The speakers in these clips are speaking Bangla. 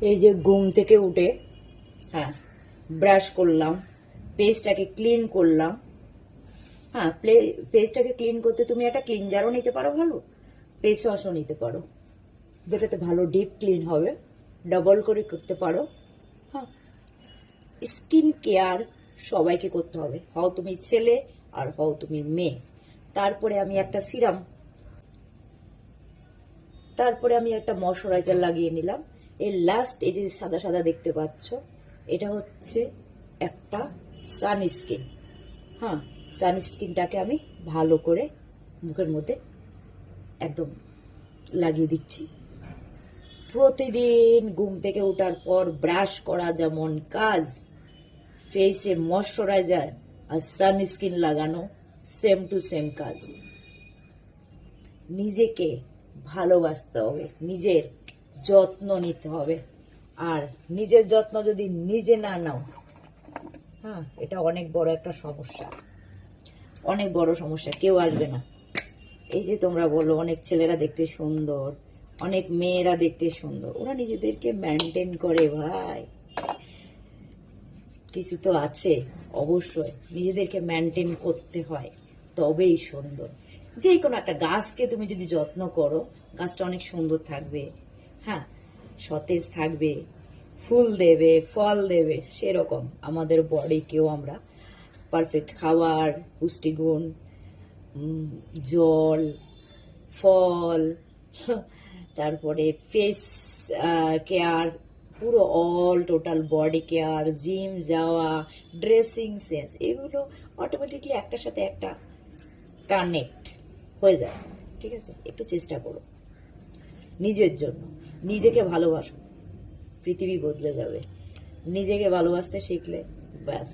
এই যে ঘুম থেকে উঠে হ্যাঁ ব্রাশ করলাম, পেস্টটাকে ক্লিন করলাম। হ্যাঁ, পেস্টটাকে ক্লিন করতে তুমি একটা ক্লিনজারও নিতে পারো, ভালো ফেস ওয়াশও নিতে পারো, যেটাতে ভালো ডিপ ক্লিন হবে, ডাবল করে করতে পারো। হ্যাঁ, স্কিন কেয়ার সবাইকে করতে হবে, হও তুমি ছেলে আর হও তুমি মেয়ে। তারপরে আমি একটা সিরাম, তারপরে আমি একটা ময়শ্চারাইজার লাগিয়ে নিলাম। এর লাস্ট এই যে সাদা সাদা দেখতে পাচ্ছ, এটা হচ্ছে একটা সানস্ক্রিন। হ্যাঁ, সানস্ক্রিনটাকে আমি ভালো করে মুখের মধ্যে একদম লাগিয়ে দিচ্ছি। প্রতিদিন ঘুম থেকে ওঠার পর ব্রাশ করা যেমন কাজ, ফেসে ময়শ্চারাইজার আর সানস্ক্রিন লাগানো সেম টু সেম কাজ। নিজেকে ভালোবাসতে হবে, নিজের যত্ন নিতে হবে। আর নিজের যত্ন যদি নিজে না নাও, হ্যাঁ, এটা অনেক বড় একটা সমস্যা, অনেক বড় সমস্যা, কেউ আসবে না। এই যে তোমরা বলো অনেক ছেলেরা দেখতে সুন্দর, অনেক মেয়েরা দেখতে সুন্দর, ওরা নিজেদেরকে মেনটেন করে। ভাই, কিছু তো আছে, অবশ্যই নিজেদেরকে মেনটেন করতে হয়, তবেই সুন্দর। যে কোনো একটা গাছকে তুমি যদি যত্ন করো, গাছটা অনেক সুন্দর থাকবে, হ্যাঁ, সতেজ থাকবে, ফুল দেবে, ফল দেবে। সেরকম আমাদের বডিকেও আমরা পারফেক্ট খাবার, পুষ্টিগুণ, জল, ফল, তারপরে ফেস কেয়ার, পুরো all total body care, gym যাওয়া, ড্রেসিং সেন্স, এগুলো অটোমেটিকলি একটার সাথে একটা কানেক্ট হয়ে যায়। ঠিক আছে, একটু চেষ্টা করো নিজের জন্য, নিজেকে ভালোবাসো, পৃথিবী বদলে যাবে। নিজেকে ভালোবাসতে শিখলে ব্যাস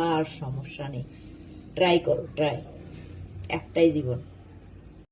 আর সমস্যা নেই। ট্রাই করো, ট্রাই, একটাই জীবন।